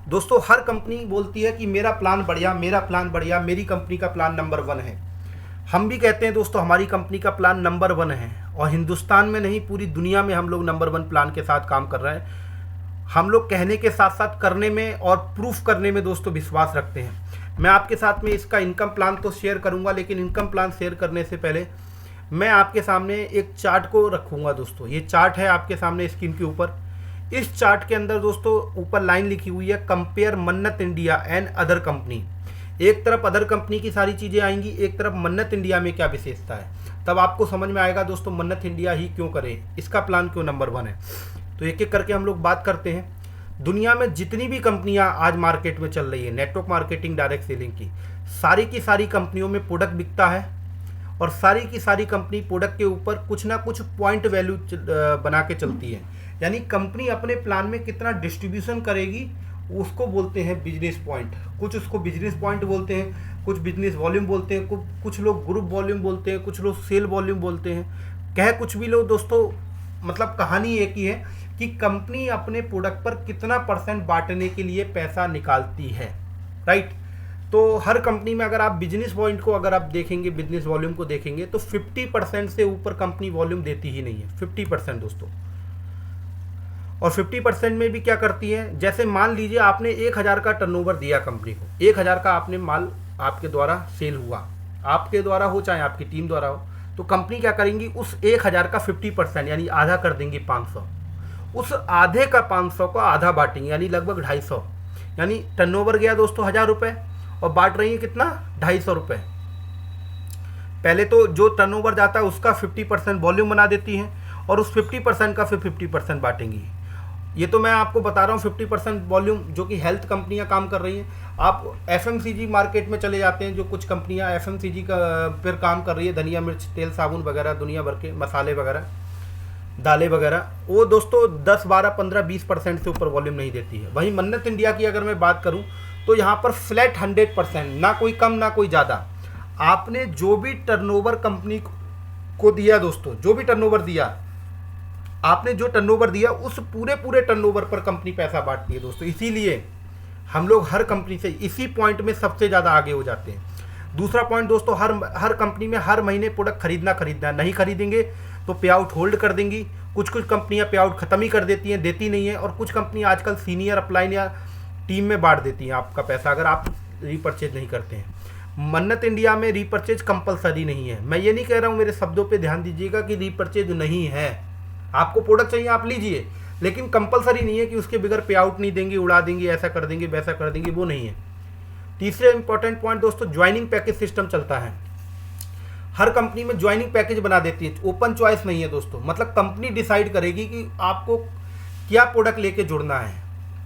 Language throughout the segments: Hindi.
दोस्तों हर कंपनी बोलती है कि मेरा प्लान बढ़िया, मेरा प्लान बढ़िया, मेरी कंपनी का प्लान नंबर वन है। हम भी कहते हैं दोस्तों हमारी कंपनी का प्लान नंबर वन है, और हिंदुस्तान में नहीं पूरी दुनिया में हम लोग नंबर वन प्लान के साथ काम कर रहे हैं। हम लोग कहने के साथ साथ करने में और प्रूफ करने में दोस्तों विश्वास रखते हैं। मैं आपके साथ में इसका इनकम प्लान तो शेयर करूंगा, लेकिन इनकम प्लान शेयर करने से पहले मैं आपके सामने एक चार्ट को रखूंगा। दोस्तों ये चार्ट है आपके सामने स्क्रीन के ऊपर। इस चार्ट के अंदर दोस्तों ऊपर लाइन लिखी हुई है कंपेयर मन्नत इंडिया एंड अदर कंपनी। एक तरफ अदर कंपनी की सारी चीज़ें आएंगी, एक तरफ मन्नत इंडिया में क्या विशेषता है, तब आपको समझ में आएगा दोस्तों मन्नत इंडिया ही क्यों करे, इसका प्लान क्यों नंबर वन है। तो एक एक करके हम लोग बात करते हैं। दुनिया में जितनी भी कंपनियां आज मार्केट में चल रही है नेटवर्क मार्केटिंग डायरेक्ट सेलिंग की सारी कंपनियों में प्रोडक्ट बिकता है, और सारी की सारी कंपनी प्रोडक्ट के ऊपर कुछ ना कुछ पॉइंट वैल्यू बना के चलती है। यानी कंपनी अपने प्लान में कितना डिस्ट्रीब्यूशन करेगी उसको बोलते हैं बिजनेस पॉइंट। कुछ उसको बिजनेस पॉइंट बोलते हैं, कुछ बिजनेस वॉल्यूम बोलते हैं, कुछ लोग ग्रुप वॉल्यूम बोलते हैं, कुछ लोग सेल वॉल्यूम बोलते हैं। कह कुछ भी लोग दोस्तों, मतलब कहानी एक ही है कि कंपनी अपने प्रोडक्ट पर कितना % बांटने के लिए पैसा निकालती है, राइट। तो हर कंपनी में अगर आप बिजनेस पॉइंट को अगर आप देखेंगे, बिजनेस वॉल्यूम को देखेंगे, तो 50% से ऊपर कंपनी वॉल्यूम देती ही नहीं है। 50% दोस्तों। और 50% में भी क्या करती है, जैसे मान लीजिए आपने 1000 का टर्नओवर दिया कंपनी को, 1000 का आपने माल आपके द्वारा सेल हुआ, आपके द्वारा हो चाहे आपकी टीम द्वारा हो, तो कंपनी क्या करेंगी, उस 1000 का 50% यानी आधा कर देंगी 500। उस आधे का 500 का आधा बांटेंगे यानी लगभग 250। यानी टर्नओवर गया दोस्तों 1000 रुपये और बांट रही है कितना, 250 रुपये। पहले तो जो टर्नओवर जाता है उसका 50% वॉल्यूम बना देती हैं, और उस 50% का फिर 50% बांटेंगी। ये तो मैं आपको बता रहा हूँ 50% वॉल्यूम जो कि हेल्थ कंपनियां काम कर रही हैं। आप एफएमसीजी मार्केट में चले जाते हैं, जो कुछ कंपनियां एफएमसीजी का पर काम कर रही है, धनिया मिर्च तेल साबुन वगैरह, दुनिया भर के मसाले वगैरह, दालें वगैरह, वो दोस्तों 10, 12, 15, 20% से ऊपर वॉल्यूम नहीं देती है। वहीं मन्नत इंडिया की अगर मैं बात करूँ तो यहाँ पर फ्लैट 100%, ना कोई कम ना कोई ज़्यादा। आपने जो भी टर्नओवर कंपनी को दिया दोस्तों, जो भी टर्नओवर दिया, आपने जो टर्नओवर दिया उस पूरे टर्नओवर पर कंपनी पैसा बांटती है दोस्तों। इसीलिए हम लोग हर कंपनी से इसी पॉइंट में सबसे ज़्यादा आगे हो जाते हैं। दूसरा पॉइंट दोस्तों, हर कंपनी में हर महीने प्रोडक्ट खरीदना नहीं खरीदेंगे तो पे आउट होल्ड कर देंगी। कुछ कंपनियां पे आउट ख़त्म ही कर देती हैं, देती नहीं है, और कुछ कंपनियां आजकल सीनियर अपलाइन या टीम में बांट देती हैं आपका पैसा अगर आप रीपर्चेज नहीं करते हैं। मन्नत इंडिया में रीपर्चेज कंपलसरी नहीं है। मैं ये नहीं कह रहा हूँ, मेरे शब्दों पे ध्यान दीजिएगा कि रीपर्चेज नहीं है। आपको प्रोडक्ट चाहिए आप लीजिए, लेकिन कंपलसरी नहीं है कि उसके बगैर पे आउट नहीं देंगे, उड़ा देंगे, ऐसा कर देंगे, वैसा कर देंगे, वो नहीं है। तीसरे इंपॉर्टेंट पॉइंट दोस्तों, ज्वाइनिंग पैकेज सिस्टम चलता है। हर कंपनी में ज्वाइनिंग पैकेज बना देती है, ओपन चॉइस नहीं है दोस्तों। मतलब कंपनी डिसाइड करेगी कि आपको क्या प्रोडक्ट लेके जुड़ना है,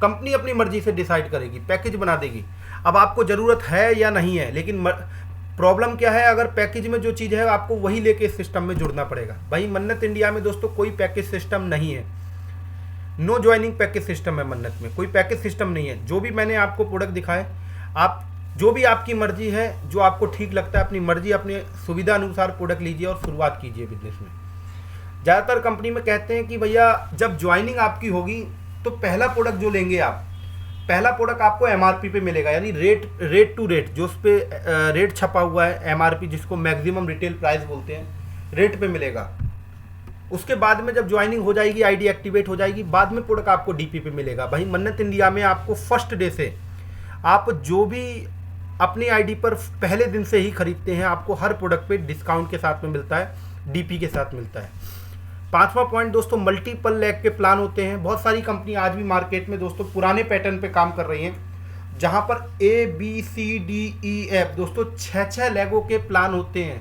कंपनी अपनी मर्जी से डिसाइड करेगी, पैकेज बना देगी। अब आपको ज़रूरत है या नहीं है, लेकिन प्रॉब्लम क्या है, अगर पैकेज में जो चीज़ है आपको वही लेके इस सिस्टम में जुड़ना पड़ेगा। भाई मन्नत इंडिया में दोस्तों कोई पैकेज सिस्टम नहीं है, नो ज्वाइनिंग पैकेज सिस्टम है मन्नत में, कोई पैकेज सिस्टम नहीं है। जो भी मैंने आपको प्रोडक्ट दिखाए, आप जो भी आपकी मर्जी है, जो आपको ठीक लगता है, अपनी मर्जी अपने सुविधा अनुसार प्रोडक्ट लीजिए और शुरुआत कीजिए बिजनेस में। ज़्यादातर कंपनी में कहते हैं कि भैया जब ज्वाइनिंग आपकी होगी तो पहला प्रोडक्ट जो लेंगे आप, पहला प्रोडक्ट आपको एमआरपी पे मिलेगा, यानी रेट टू रेट, जो उस पर रेट छपा हुआ है एमआरपी, जिसको मैक्सिमम रिटेल प्राइस बोलते हैं, रेट पे मिलेगा। उसके बाद में जब ज्वाइनिंग हो जाएगी, आईडी एक्टिवेट हो जाएगी, बाद में प्रोडक्ट आपको डीपी पे मिलेगा। भाई मन्नत इंडिया में आपको फर्स्ट डे से, आप जो भी अपनी आईडी पर पहले दिन से ही खरीदते हैं, आपको हर प्रोडक्ट पे डिस्काउंट के साथ में मिलता है, डीपी के साथ मिलता है। पांचवा पॉइंट दोस्तों, मल्टीपल लैग के प्लान होते हैं। बहुत सारी कंपनी आज भी मार्केट में दोस्तों पुराने पैटर्न पे काम कर रही हैं, जहां पर ABCDEF दोस्तों 6 लैगों के प्लान होते हैं।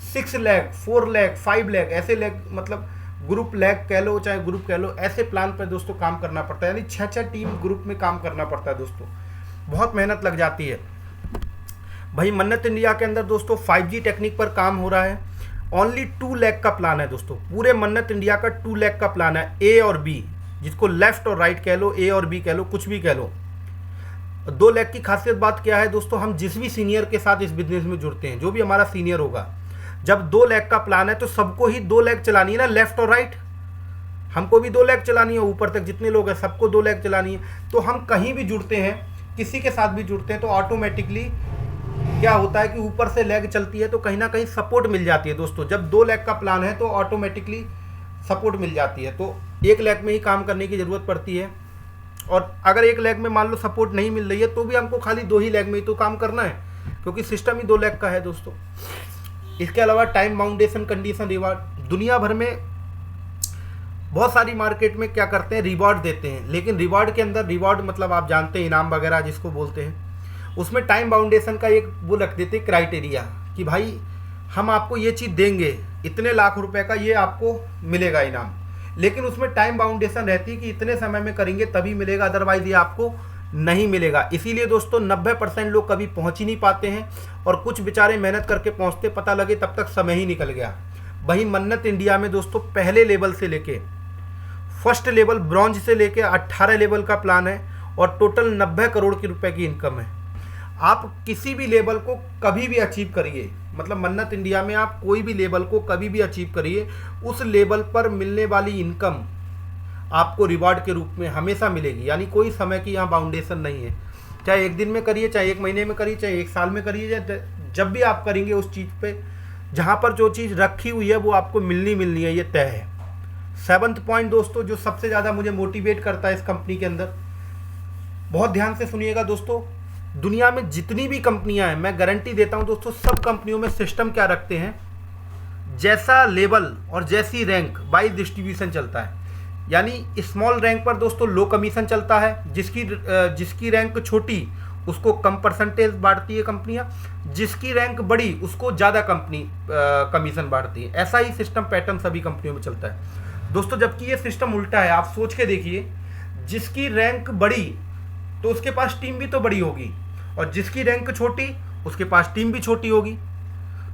6 लैग, 4 लैग, 5 लैग, ऐसे लैग, मतलब ग्रुप लैग कह लो चाहे ग्रुप कह लो, ऐसे प्लान पर दोस्तों काम करना पड़ता है। यानी 6 टीम ग्रुप में काम करना पड़ता है दोस्तों, बहुत मेहनत लग जाती है। भाई मन्नत इंडिया के अंदर दोस्तों 5G टेक्निक पर काम हो रहा है। ओनली 2 लाख का प्लान है दोस्तों, पूरे मन्नत इंडिया का 2 लाख का प्लान है। ए और बी, जिसको लेफ्ट और राइट कह लो, ए और बी कह लो, कुछ भी कह लो। 2 लाख की खासियत बात क्या है दोस्तों, हम जिस भी सीनियर के साथ इस बिजनेस में जुड़ते हैं, जो भी हमारा सीनियर होगा, जब 2 लाख का प्लान है तो सबको ही 2 लाख चलानी है ना, लेफ्ट और राइट। हमको भी 2 लाख चलानी है, ऊपर तक जितने लोग हैं सबको 2 लाख चलानी है। तो हम कहीं भी जुड़ते हैं, किसी के साथ भी जुड़ते हैं, तो ऑटोमेटिकली क्या होता है कि ऊपर से लेग चलती है तो कहीं ना कहीं सपोर्ट मिल जाती है दोस्तों। जब 2 लाख का प्लान है तो ऑटोमेटिकली सपोर्ट मिल जाती है, तो 1 लाख में ही काम करने की ज़रूरत पड़ती है। और अगर 1 लाख में मान लो सपोर्ट नहीं मिल रही है तो भी हमको खाली 2 ही लाख में ही तो काम करना है, क्योंकि सिस्टम ही 2 लाख का है दोस्तों। इसके अलावा टाइम बाउंडेशन, कंडीशन, रिवार्ड, दुनिया भर में बहुत सारी मार्केट में क्या करते हैं, रिवॉर्ड देते हैं। लेकिन रिवॉर्ड के अंदर, रिवॉर्ड मतलब आप जानते हैं इनाम वगैरह जिसको बोलते हैं, उसमें टाइम बाउंडेशन का एक वो रख देते हैं क्राइटेरिया कि भाई हम आपको ये चीज़ देंगे, इतने लाख रुपए का ये आपको मिलेगा इनाम। लेकिन उसमें टाइम बाउंडेशन रहती है कि इतने समय में करेंगे तभी मिलेगा, अदरवाइज ये आपको नहीं मिलेगा। इसीलिए दोस्तों 90% लोग कभी पहुंच ही नहीं पाते हैं, और कुछ बेचारे मेहनत करके पहुंचते, पता लगे तब तक समय ही निकल गया। वहीं मन्नत इंडिया में दोस्तों पहले लेवल से लेके फर्स्ट लेवल ब्रॉन्ज से लेके 18 लेवल का प्लान है, और टोटल 90 करोड़ की रुपए की इनकम है। आप किसी भी लेवल को कभी भी अचीव करिए, मतलब मन्नत इंडिया में आप कोई भी लेवल को कभी भी अचीव करिए, उस लेवल पर मिलने वाली इनकम आपको रिवार्ड के रूप में हमेशा मिलेगी। यानी कोई समय की यहाँ बाउंडेशन नहीं है, चाहे 1 दिन में करिए, चाहे 1 महीने में करिए, चाहे 1 साल में करिए, जब भी आप करेंगे उस चीज़ पे जहाँ पर जो चीज़ रखी हुई है वो आपको मिलनी है, ये तय है। 7th पॉइंट दोस्तों, जो सबसे ज़्यादा मुझे मोटिवेट करता है इस कंपनी के अंदर, बहुत ध्यान से सुनिएगा दोस्तों। दुनिया में जितनी भी कंपनियां हैं, मैं गारंटी देता हूं दोस्तों, सब कंपनियों में सिस्टम क्या रखते हैं, जैसा लेवल और जैसी रैंक वाइज डिस्ट्रीब्यूशन चलता है। यानी स्मॉल रैंक पर दोस्तों लो कमीशन चलता है, जिसकी रैंक छोटी उसको कम परसेंटेज बांटती है कंपनियां, जिसकी रैंक बड़ी उसको ज़्यादा कंपनी कमीशन बांटती है। ऐसा ही सिस्टम पैटर्न सभी कंपनियों में चलता है दोस्तों, जबकि ये सिस्टम उल्टा है। आप सोच के देखिए, जिसकी रैंक बड़ी तो उसके पास टीम भी तो बड़ी होगी, और जिसकी रैंक छोटी उसके पास टीम भी छोटी होगी।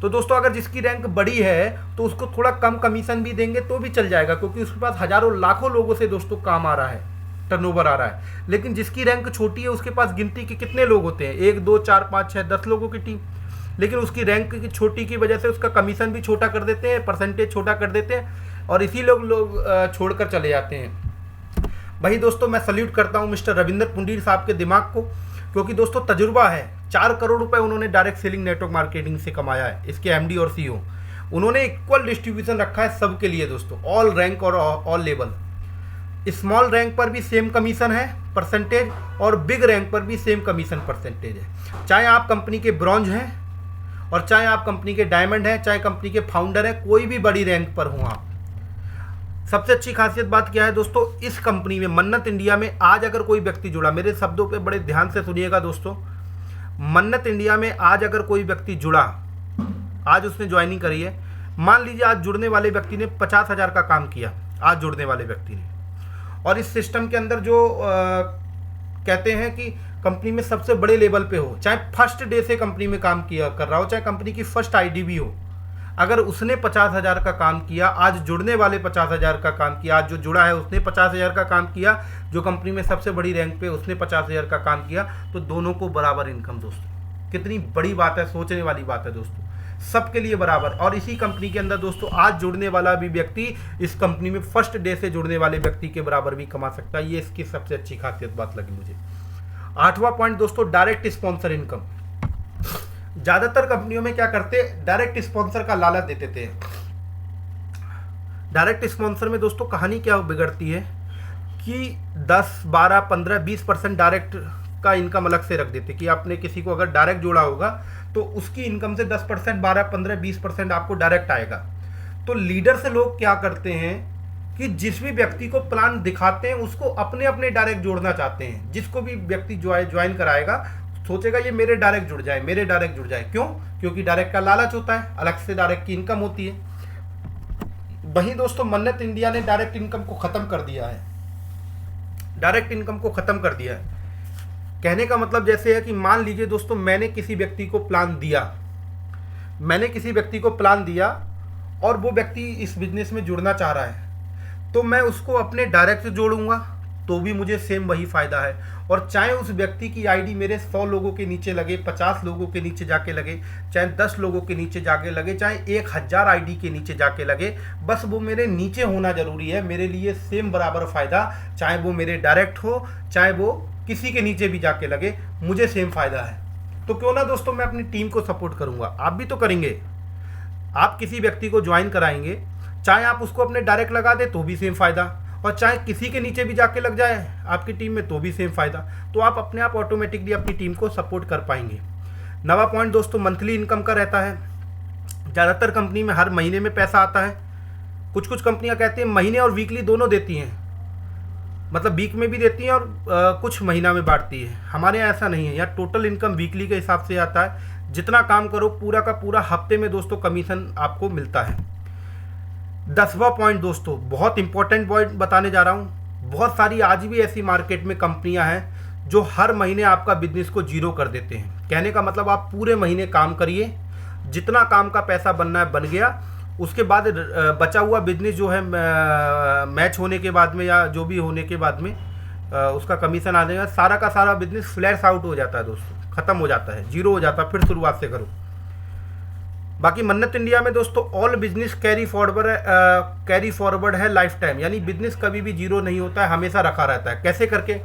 तो दोस्तों अगर जिसकी रैंक बड़ी है तो उसको थोड़ा कम कमीशन भी देंगे तो भी चल जाएगा, क्योंकि उसके पास हजारों लाखों लोगों से दोस्तों काम आ रहा है, टर्नओवर आ रहा है। लेकिन जिसकी रैंक छोटी है उसके पास गिनती के कितने लोग होते हैं, 1 2 4 5 6 10 लोगों की टीम, लेकिन उसकी रैंक की छोटी की वजह से उसका कमीशन भी छोटा कर देते हैं, परसेंटेज छोटा कर देते हैं, और इसी लोग छोड़कर चले जाते हैं। वही दोस्तों मैं सल्यूट करता हूँ मिस्टर रविंद्र पुंडीर साहब के दिमाग को, क्योंकि दोस्तों तजुर्बा है। 4 करोड़ रुपए उन्होंने डायरेक्ट सेलिंग नेटवर्क मार्केटिंग से कमाया है, इसके एमडी और सीईओ। उन्होंने इक्वल डिस्ट्रीब्यूशन रखा है सबके लिए दोस्तों, ऑल रैंक और ऑल लेवल। स्मॉल रैंक पर भी सेम कमीशन है परसेंटेज, और बिग रैंक पर भी सेम कमीशन परसेंटेज है। चाहे आप कंपनी के ब्रॉन्ज हैं, और चाहे आप कंपनी के डायमंड हैं, चाहे कंपनी के फाउंडर हैं, कोई भी बड़ी रैंक पर हो आप। सबसे अच्छी खासियत बात क्या है दोस्तों, इस कंपनी में मन्नत इंडिया में आज अगर कोई व्यक्ति जुड़ा, मेरे शब्दों पे बड़े ध्यान से सुनिएगा दोस्तों, मन्नत इंडिया में आज अगर कोई व्यक्ति जुड़ा, आज उसने ज्वाइनिंग करी है, मान लीजिए आज जुड़ने वाले व्यक्ति ने 50,000 का काम किया, आज जुड़ने वाले व्यक्ति ने, और इस सिस्टम के अंदर जो कहते हैं कि कंपनी में सबसे बड़े लेवल पे हो, चाहे फर्स्ट डे से कंपनी में काम किया कर रहा हो, चाहे कंपनी की फर्स्ट आईडी भी हो, अगर उसने 50,000 का काम किया, आज जुड़ने वाले 50,000 का काम किया, आज जो जुड़ा है उसने 50,000 का काम किया, जो कंपनी में सबसे बड़ी रैंक पे उसने 50,000 का काम किया, तो दोनों को बराबर इनकम दोस्तों। कितनी बड़ी बात है, सोचने वाली बात है दोस्तों, सबके लिए बराबर। और इसी कंपनी के अंदर दोस्तों आज जुड़ने वाला भी व्यक्ति इस कंपनी में फर्स्ट डे से जुड़ने वाले व्यक्ति के बराबर भी कमा सकता है। ये इसकी सबसे अच्छी खासियत बात लगी मुझे। 8वां पॉइंट दोस्तों, डायरेक्ट स्पॉन्सर इनकम। ज्यादातर कंपनियों में क्या करते, डायरेक्ट स्पॉन्सर का लालच देते थे। डायरेक्ट स्पॉन्सर में दोस्तों कहानी क्या बिगड़ती है कि 10 12 15 20% डायरेक्ट का इनकम अलग से रख देते कि आपने किसी को अगर डायरेक्ट जोड़ा होगा तो उसकी इनकम से 10% 12 15 20% आपको डायरेक्ट आएगा। तो लीडर से लोग क्या करते हैं कि जिस भी व्यक्ति को प्लान दिखाते हैं उसको अपने अपने डायरेक्ट जोड़ना चाहते हैं। जिसको भी व्यक्ति ज्वाइन कराएगा सोचेगा ये मेरे डायरेक्ट जुड़ जाए, मेरे डायरेक्ट जुड़ जाए। क्यों? क्योंकि डायरेक्ट का लालच होता है, अलग से डायरेक्ट की इनकम होती है। वहीं दोस्तों मन्नत इंडिया ने डायरेक्ट इनकम को खत्म कर दिया है। डायरेक्ट इनकम को खत्म कर दिया है कहने का मतलब जैसे है कि मान लीजिए दोस्तों मैंने किसी व्यक्ति को प्लान दिया और वो व्यक्ति इस बिजनेस में जुड़ना चाह रहा है, तो मैं उसको अपने डायरेक्ट से जोड़ूंगा तो भी मुझे सेम वही फ़ायदा है। और चाहे उस व्यक्ति की आईडी मेरे 100 लोगों के नीचे लगे, 50 लोगों के नीचे जाके लगे, चाहे 10 लोगों के नीचे जाके लगे, चाहे 1000 आईडी के नीचे जाके लगे, बस वो मेरे नीचे होना ज़रूरी है। मेरे लिए सेम बराबर फ़ायदा, चाहे वो मेरे डायरेक्ट हो, चाहे वो किसी के नीचे भी जाके लगे, मुझे सेम फ़ायदा है। तो क्यों ना दोस्तों मैं अपनी टीम को सपोर्ट करूँगा, आप भी तो करेंगे। आप किसी व्यक्ति को ज्वाइन कराएंगे, चाहे आप उसको अपने डायरेक्ट लगा दे तो भी सेम फ़ायदा, और चाहे किसी के नीचे भी जाके लग जाए आपकी टीम में तो भी सेम फ़ायदा। तो आप अपने आप ऑटोमेटिकली अपनी टीम को सपोर्ट कर पाएंगे। नवा पॉइंट दोस्तों मंथली इनकम का रहता है। ज़्यादातर कंपनी में हर महीने में पैसा आता है। कुछ कंपनियां कहती हैं महीने और वीकली दोनों देती हैं, मतलब वीक में भी देती हैं और कुछ महीना में बांटती है। हमारे यहाँ ऐसा नहीं है, यहाँ टोटल इनकम वीकली के हिसाब से आता है। जितना काम करो पूरा का पूरा हफ्ते में दोस्तों कमीशन आपको मिलता है। 10वां पॉइंट दोस्तों बहुत इंपॉर्टेंट पॉइंट बताने जा रहा हूँ। बहुत सारी आज भी ऐसी मार्केट में कंपनियां हैं जो हर महीने आपका बिजनेस को जीरो कर देते हैं। कहने का मतलब आप पूरे महीने काम करिए, जितना काम का पैसा बनना है बन गया, उसके बाद बचा हुआ बिजनेस जो है मैच होने के बाद में या जो भी होने के बाद में उसका कमीशन आ जाएगा। सारा का सारा बिजनेस फ्लैश आउट हो जाता है दोस्तों, ख़त्म हो जाता है, जीरो हो जाता है, फिर शुरुआत से करो। बाकी मन्नत इंडिया में दोस्तों ऑल बिजनेस कैरी फॉरवर्ड है लाइफ टाइम, यानी बिजनेस कभी भी जीरो नहीं होता है, हमेशा रखा रहता है। कैसे करके?